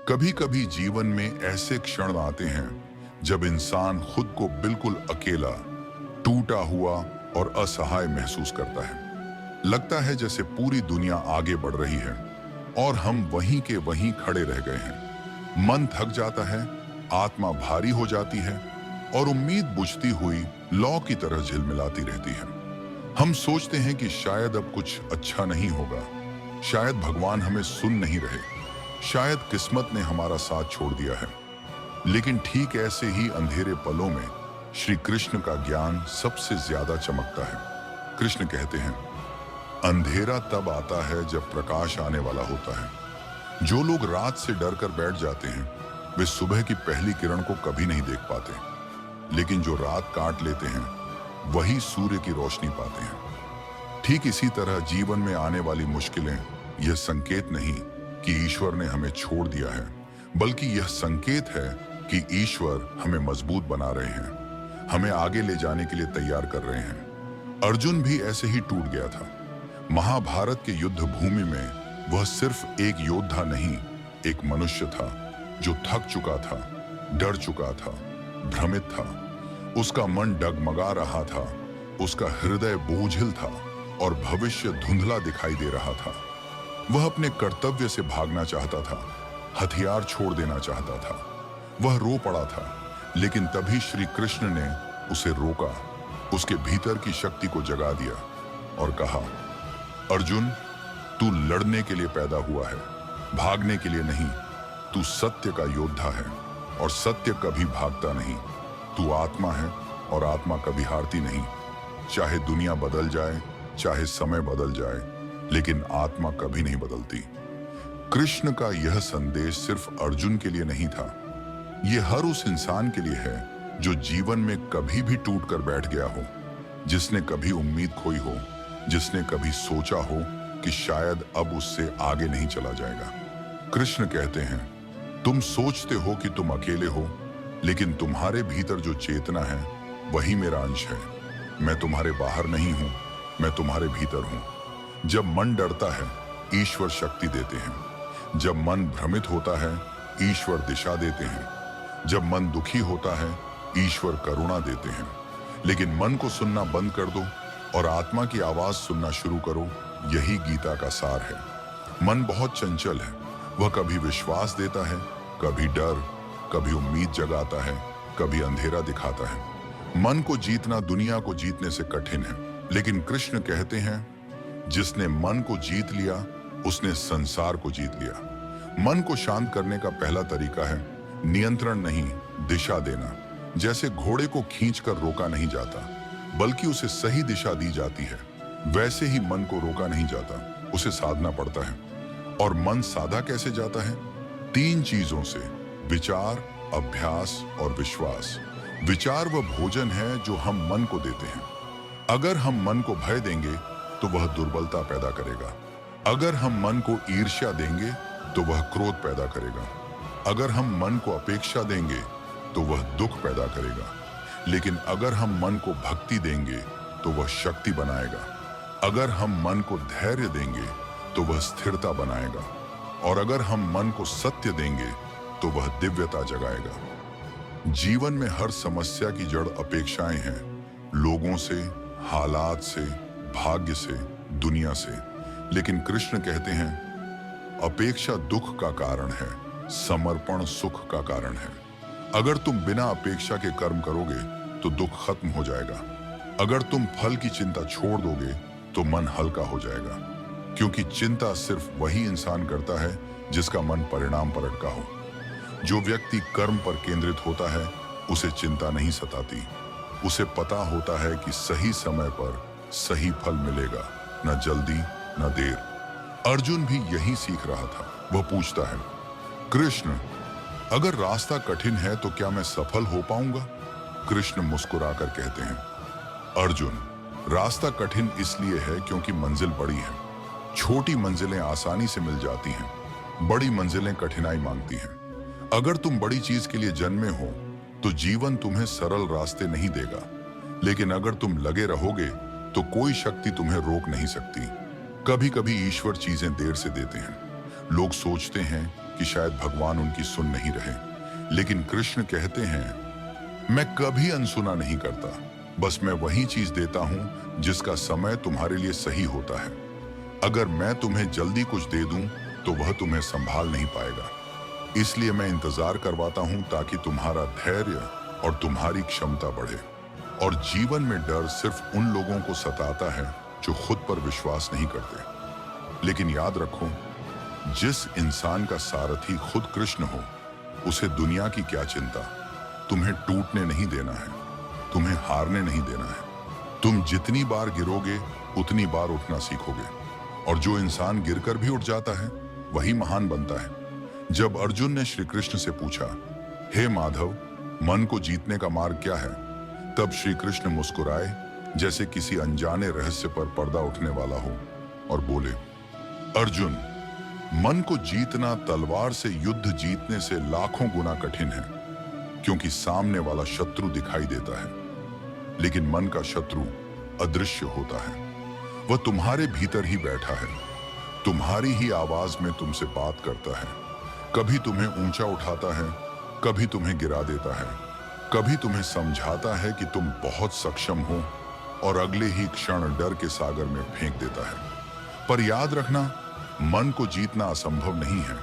कभी कभी जीवन में ऐसे क्षण आते हैं जब इंसान खुद को बिल्कुल अकेला, टूटा हुआ और असहाय महसूस करता है। लगता है जैसे पूरी दुनिया आगे बढ़ रही है और हम वहीं के वहीं खड़े रह गए हैं। मन थक जाता है, आत्मा भारी हो जाती है और उम्मीद बुझती हुई लौ की तरह झिलमिलाती रहती है। हम सोचते हैं कि शायद अब कुछ अच्छा नहीं होगा, शायद भगवान हमें सुन नहीं रहे, शायद किस्मत ने हमारा साथ छोड़ दिया है। लेकिन ठीक ऐसे ही अंधेरे पलों में श्री कृष्ण का ज्ञान सबसे ज्यादा चमकता है। कृष्ण कहते हैं, अंधेरा तब आता है जब प्रकाश आने वाला होता है। जो लोग रात से डर कर बैठ जाते हैं वे सुबह की पहली किरण को कभी नहीं देख पाते, लेकिन जो रात काट लेते हैं वही सूर्य की रोशनी पाते हैं। ठीक इसी तरह जीवन में आने वाली मुश्किलें यह संकेत नहीं कि ईश्वर ने हमें छोड़ दिया है, बल्कि यह संकेत है कि ईश्वर हमें मजबूत बना रहे हैं, हमें आगे ले जाने के लिए तैयार कर रहे हैं। अर्जुन भी ऐसे ही टूट गया था। महाभारत के युद्ध भूमि में वह सिर्फ एक योद्धा नहीं, एक मनुष्य था जो थक चुका था, डर चुका था, भ्रमित था। उसका मन डगमगा रहा था, उसका हृदय बोझिल था और भविष्य धुंधला दिखाई दे रहा था। वह अपने कर्तव्य से भागना चाहता था, हथियार छोड़ देना चाहता था। वह रो पड़ा था, लेकिन तभी श्री कृष्ण ने उसे रोका, उसके भीतर की शक्ति को जगा दिया और कहा, अर्जुन, तू लड़ने के लिए पैदा हुआ है, भागने के लिए नहीं। तू सत्य का योद्धा है और सत्य कभी भागता नहीं। तू आत्मा है और आत्मा कभी हारती नहीं। चाहे दुनिया बदल जाए, चाहे समय बदल जाए, लेकिन आत्मा कभी नहीं बदलती। कृष्ण का यह संदेश सिर्फ अर्जुन के लिए नहीं था, यह हर उस इंसान के लिए है जो जीवन में कभी भी टूट कर बैठ गया हो, जिसने कभी उम्मीद खोई हो, जिसने कभी सोचा हो कि शायद अब उससे आगे नहीं चला जाएगा। कृष्ण कहते हैं, तुम सोचते हो कि तुम अकेले हो, लेकिन तुम्हारे भीतर जो चेतना है वही मेरा अंश है। मैं तुम्हारे बाहर नहीं हूं, मैं तुम्हारे भीतर हूं। जब मन डरता है, ईश्वर शक्ति देते हैं। जब मन भ्रमित होता है, ईश्वर दिशा देते हैं। जब मन दुखी होता है, ईश्वर करुणा देते हैं। लेकिन मन को सुनना बंद कर दो और आत्मा की आवाज सुनना शुरू करो, यही गीता का सार है। मन बहुत चंचल है, वह कभी विश्वास देता है, कभी डर, कभी उम्मीद जगाता है, कभी अंधेरा दिखाता है। मन को जीतना दुनिया को जीतने से कठिन है, लेकिन कृष्ण कहते हैं, जिसने मन को जीत लिया उसने संसार को जीत लिया। मन को शांत करने का पहला तरीका है नियंत्रण नहीं, दिशा देना। जैसे घोड़े को खींचकर रोका नहीं जाता, बल्कि उसे सही दिशा दी जाती है, वैसे ही मन को रोका नहीं जाता, उसे साधना पड़ता है। और मन साधा कैसे जाता है? 3 चीजों से, विचार, अभ्यास और विश्वास। विचार वह भोजन है जो हम मन को देते हैं। अगर हम मन को भय देंगे तो वह दुर्बलता पैदा करेगा। अगर हम मन को ईर्ष्या देंगे तो वह क्रोध पैदा करेगा। अगर हम मन को अपेक्षा देंगे तो वह दुख पैदा करेगा। लेकिन अगर हम मन को भक्ति देंगे तो वह शक्ति बनाएगा। अगर हम मन को धैर्य देंगे तो वह स्थिरता बनाएगा। और अगर हम मन को सत्य देंगे तो वह दिव्यता जगाएगा। जीवन में हर समस्या की जड़ अपेक्षाएं हैं, लोगों से, हालात से, भाग्य से, दुनिया से। लेकिन कृष्ण कहते हैं, अपेक्षा दुख का कारण है, समर्पण सुख का कारण है। अगर तुम बिना अपेक्षा के कर्म करोगे तो दुख खत्म हो जाएगा। अगर तुम फल की चिंता छोड़ दोगे तो मन हल्का हो जाएगा, क्योंकि चिंता सिर्फ वही इंसान करता है जिसका मन परिणाम पर अटका हो। जो व्यक्ति कर्म पर केंद्रित होता है उसे चिंता नहीं सताती। उसे पता होता है कि सही समय पर सही फल मिलेगा, न जल्दी न देर। अर्जुन भी यही सीख रहा था। वह पूछता है, कृष्ण, अगर रास्ता कठिन है तो क्या मैं सफल हो पाऊंगा? कृष्ण मुस्कुराकर कहते हैं, अर्जुन, रास्ता कठिन इसलिए है क्योंकि मंजिल बड़ी है। छोटी मंजिलें आसानी से मिल जाती हैं, बड़ी मंजिलें कठिनाई मांगती हैं। अगर तुम बड़ी चीज के लिए जन्मे हो तो जीवन तुम्हें सरल रास्ते नहीं देगा, लेकिन अगर तुम लगे रहोगे तो कोई शक्ति तुम्हें रोक नहीं सकती। कभी कभी ईश्वर चीजें देर से देते हैं। लोग सोचते हैं कि शायद भगवान उनकी सुन नहीं रहे। लेकिन कृष्ण कहते हैं, मैं कभी अनसुना नहीं करता, बस मैं वही चीज देता हूं जिसका समय तुम्हारे लिए सही होता है। अगर मैं तुम्हें जल्दी कुछ दे दूं तो वह तुम्हें संभाल नहीं पाएगा। इसलिए मैं इंतजार करवाता हूं ताकि तुम्हारा धैर्य और तुम्हारी क्षमता बढ़े। और जीवन में डर सिर्फ उन लोगों को सताता है जो खुद पर विश्वास नहीं करते। लेकिन याद रखो, जिस इंसान का सारथी खुद कृष्ण हो, उसे दुनिया की क्या चिंता। तुम्हें टूटने नहीं देना है, तुम्हें हारने नहीं देना है। तुम जितनी बार गिरोगे उतनी बार उठना सीखोगे। और जो इंसान गिरकर भी उठ जाता है वही महान बनता है। जब अर्जुन ने श्री कृष्ण से पूछा, हे माधव, मन को जीतने का मार्ग क्या है, तब श्री कृष्ण मुस्कुराए जैसे किसी अनजाने रहस्य पर पर्दा उठने वाला हो और बोले, अर्जुन, मन को जीतना तलवार से युद्ध जीतने से लाखों गुना कठिन है, क्योंकि सामने वाला शत्रु दिखाई देता है, लेकिन मन का शत्रु अदृश्य होता है। वह तुम्हारे भीतर ही बैठा है, तुम्हारी ही आवाज में तुमसे बात करता है। कभी तुम्हें ऊंचा उठाता है, कभी तुम्हें गिरा देता है, कभी तुम्हें समझाता है कि तुम बहुत सक्षम हो और अगले ही क्षण डर के सागर में फेंक देता है। पर याद रखना, मन को जीतना असंभव नहीं है।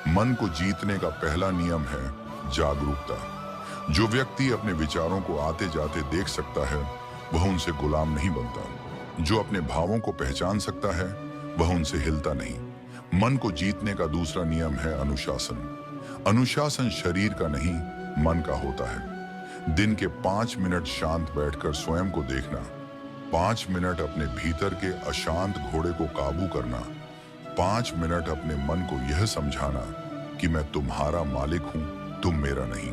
मन को जीतने का पहला नियम है जागरूकता। जो व्यक्ति अपने विचारों को आते जाते देख सकता है, वह उनसे गुलाम नहीं बनता। जो अपने भावों को पहचान सकता है, वह उनसे हिलता नहीं। मन को जीतने का दूसरा नियम है अनुशासन। अनुशासन शरीर का नहीं, मन का होता है। दिन के 5 मिनट शांत बैठकर स्वयं को देखना, 5 मिनट अपने भीतर के अशांत घोड़े को काबू करना, 5 मिनट अपने मन को यह समझाना कि मैं तुम्हारा मालिक हूं, तुम मेरा नहीं।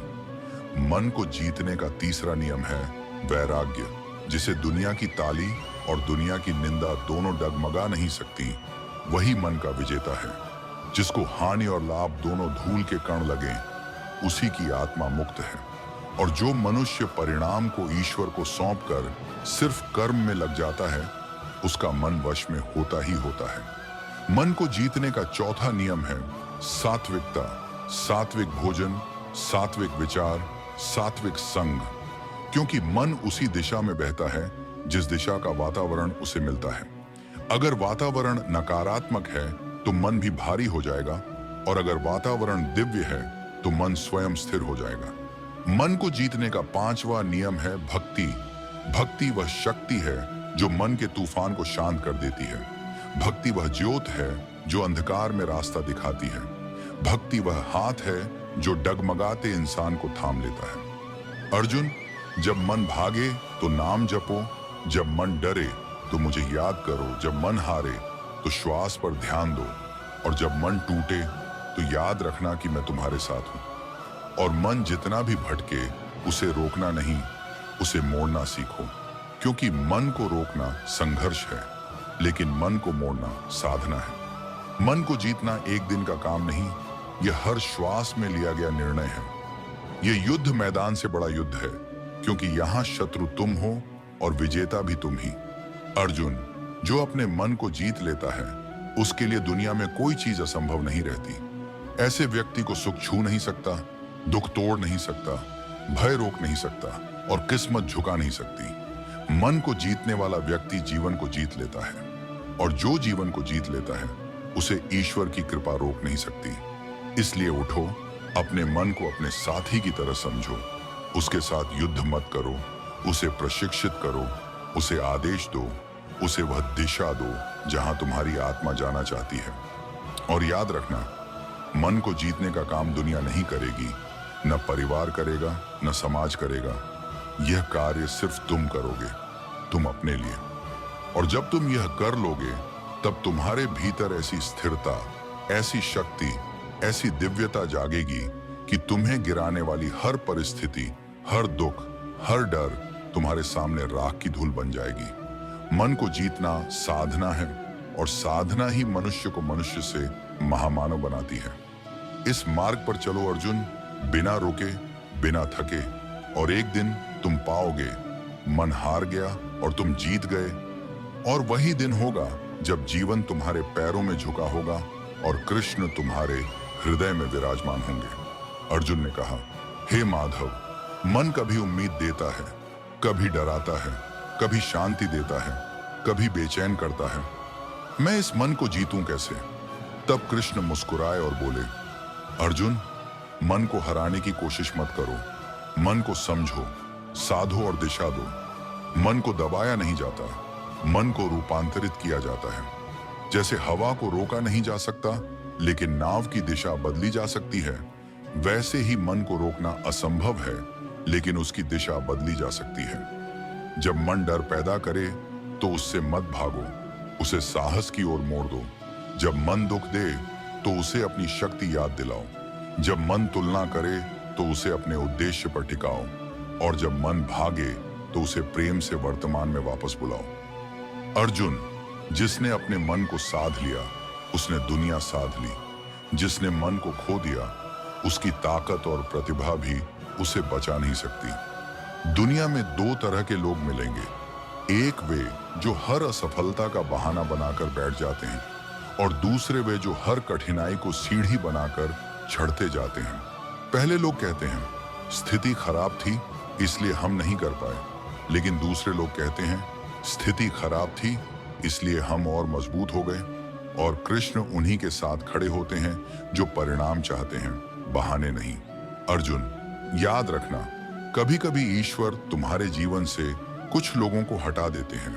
मन को जीतने का तीसरा नियम है वैराग्य, जिसे दुनिया की ताली और दुनिया की निंदा दोनों डगमगा नहीं सकती। वही मन का विजेता है। जिसको हानि और लाभ दोनों धूल के कण लगे, उसी की आत्मा मुक्त है। और जो मनुष्य परिणाम को ईश्वर को सौंपकर सिर्फ कर्म में लग जाता है, उसका मन वश में होता ही होता है। मन को जीतने का चौथा नियम है सात्विकता। सात्विक भोजन, सात्विक विचार, सात्विक संग। क्योंकि मन उसी दिशा में बहता है जिस दिशा का वातावरण उसे मिलता है। अगर वातावरण नकारात्मक है तो मन भी भारी हो जाएगा, और अगर वातावरण दिव्य है तो मन स्वयं स्थिर हो जाएगा। मन को जीतने का 5वां नियम है भक्ति। भक्ति वह शक्ति है जो मन के तूफान को शांत कर देती है। भक्ति वह ज्योत है जो अंधकार में रास्ता दिखाती है। भक्ति वह हाथ है जो डगमगाते इंसान को थाम लेता है। अर्जुन, जब मन भागे तो नाम जपो, जब मन डरे तो मुझे याद करो, जब मन हारे तो श्वास पर ध्यान दो, और जब मन टूटे तो याद रखना कि मैं तुम्हारे साथ हूं। और मन जितना भी भटके, उसे रोकना नहीं, उसे मोड़ना सीखो। क्योंकि मन को रोकना संघर्ष है, लेकिन मन को मोड़ना साधना है। मन को जीतना एक दिन का काम नहीं, यह हर श्वास में लिया गया निर्णय है। यह युद्ध मैदान से बड़ा युद्ध है, क्योंकि यहाँ शत्रु तुम हो और विजेता भी तुम ही। अर्जुन, जो अपने मन को जीत लेता है, उसके लिए दुनिया में कोई चीज असंभव नहीं रहती। ऐसे व्यक्ति को सुख छू नहीं सकता, दुख तोड़ नहीं सकता, भय रोक नहीं सकता, और किस्मत झुका नहीं सकती। मन को जीतने वाला व्यक्ति जीवन को जीत लेता है, और जो जीवन को जीत लेता है, उसे ईश्वर की कृपा रोक नहीं सकती। इसलिए उठो, अपने मन को अपने साथी की तरह समझो। उसके साथ युद्ध मत करो, उसे प्रशिक्षित करो, उसे आदेश दो, उसे वह दिशा दो जहां तुम्हारी आत्मा जाना चाहती है। और याद रखना, मन को जीतने का काम दुनिया नहीं करेगी, न परिवार करेगा, न समाज करेगा। यह कार्य सिर्फ तुम करोगे, तुम अपने लिए। और जब तुम यह कर लोगे, तब तुम्हारे भीतर ऐसी स्थिरता, ऐसी शक्ति, ऐसी दिव्यता जागेगी कि तुम्हें गिराने वाली हर परिस्थिति, हर दुख, हर डर तुम्हारे सामने राख की धूल बन जाएगी। मन को जीतना साधना है, और साधना ही मनुष्य को मनुष्य से महामानव बनाती है। इस मार्ग पर चलो अर्जुन, बिना रुके, बिना थके, और एक दिन तुम पाओगे मन हार गया और तुम जीत गए। और वही दिन होगा जब जीवन तुम्हारे पैरों में झुका होगा और कृष्ण तुम्हारे हृदय में विराजमान होंगे। अर्जुन ने कहा, हे माधव, मन कभी उम्मीद देता है, कभी डराता है, कभी शांति देता है, कभी बेचैन करता है। मैं इस मन को जीतूं कैसे? तब कृष्ण मुस्कुराए और बोले, अर्जुन, मन को हराने की कोशिश मत करो। मन को समझो, साधो और दिशा दो। मन को दबाया नहीं जाता, मन को रूपांतरित किया जाता है। जैसे हवा को रोका नहीं जा सकता, लेकिन नाव की दिशा बदली जा सकती है, वैसे ही मन को रोकना असंभव है, लेकिन उसकी दिशा बदली जा सकती है। जब मन डर पैदा करे तो उससे मत भागो, उसे साहस की ओर मोड़ दो। जब मन दुख दे तो उसे अपनी शक्ति याद दिलाओ। जब मन तुलना करे तो उसे अपने उद्देश्य पर टिकाओ, और जब मन भागे तो उसे प्रेम से वर्तमान में वापस बुलाओ। अर्जुन, जिसने अपने मन को साध लिया, उसने दुनिया साध ली। जिसने मन को खो दिया, उसकी ताकत और प्रतिभा भी उसे बचा नहीं सकती। दुनिया में दो तरह के लोग मिलेंगे, एक वे जो हर असफलता का बहाना बनाकर बैठ जाते हैं, और दूसरे वे जो हर कठिनाई को सीढ़ी बनाकर चढ़ते जाते हैं। पहले लोग कहते हैं, स्थिति खराब थी इसलिए हम नहीं कर पाए, लेकिन दूसरे लोग कहते हैं, स्थिति खराब थी इसलिए हम और मजबूत हो गए। और कृष्ण उन्हीं के साथ खड़े होते हैं जो परिणाम चाहते हैं, बहाने नहीं। अर्जुन, याद रखना, कभी कभी ईश्वर तुम्हारे जीवन से कुछ लोगों को हटा देते हैं,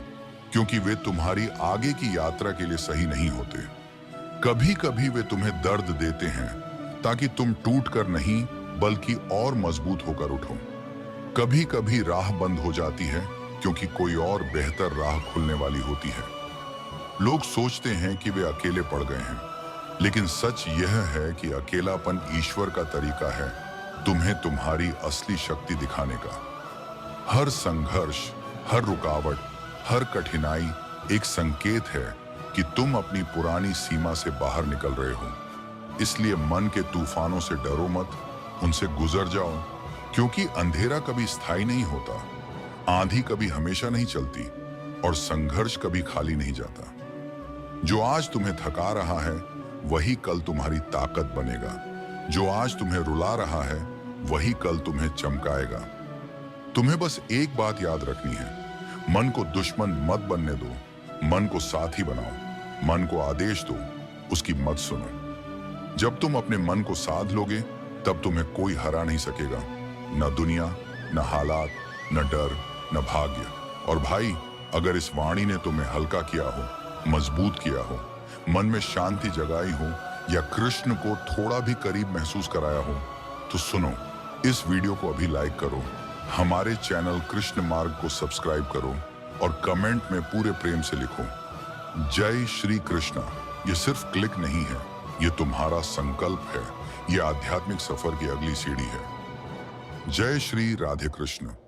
क्योंकि वे तुम्हारी आगे की यात्रा के लिए सही नहीं होते। कभी कभी वे तुम्हें दर्द देते हैं ताकि तुम टूट कर नहीं, बल्कि और मजबूत होकर उठो। कभी कभी राह बंद हो जाती है क्योंकि कोई और बेहतर राह खुलने वाली होती है। लोग सोचते हैं कि वे अकेले पड़ गए हैं, लेकिन सच यह है कि अकेलापन ईश्वर का तरीका है तुम्हें तुम्हारी असली शक्ति दिखाने का। हर संघर्ष, हर रुकावट, हर कठिनाई एक संकेत है कि तुम अपनी पुरानी सीमा से बाहर निकल रहे हो। इसलिए मन के तूफानों से डरो मत, उनसे गुजर जाओ, क्योंकि अंधेरा कभी स्थायी नहीं होता, आंधी कभी हमेशा नहीं चलती, और संघर्ष कभी खाली नहीं जाता। जो आज तुम्हें थका रहा है, वही कल तुम्हारी ताकत बनेगा। जो आज तुम्हें रुला रहा है, वही कल तुम्हें चमकाएगा। तुम्हें बस एक बात याद रखनी है, मन को दुश्मन मत बनने दो, मन को साथी बनाओ। मन को आदेश दो, उसकी मत सुनो। जब तुम अपने मन को साध लोगे, तब तुम्हें कोई हरा नहीं सकेगा, न दुनिया, न हालात, न डर, न भाग्य। और भाई, अगर इस वाणी ने तुम्हें हल्का किया हो, मजबूत किया हो, मन में शांति जगाई हो, या कृष्ण को थोड़ा भी करीब महसूस कराया हो, तो सुनो, इस वीडियो को अभी लाइक करो, हमारे चैनल कृष्ण मार्ग को सब्सक्राइब करो, और कमेंट में पूरे प्रेम से लिखो, जय श्री कृष्णा। ये सिर्फ क्लिक नहीं है, ये तुम्हारा संकल्प है, ये आध्यात्मिक सफर की अगली सीढ़ी है। जय श्री राधे कृष्ण।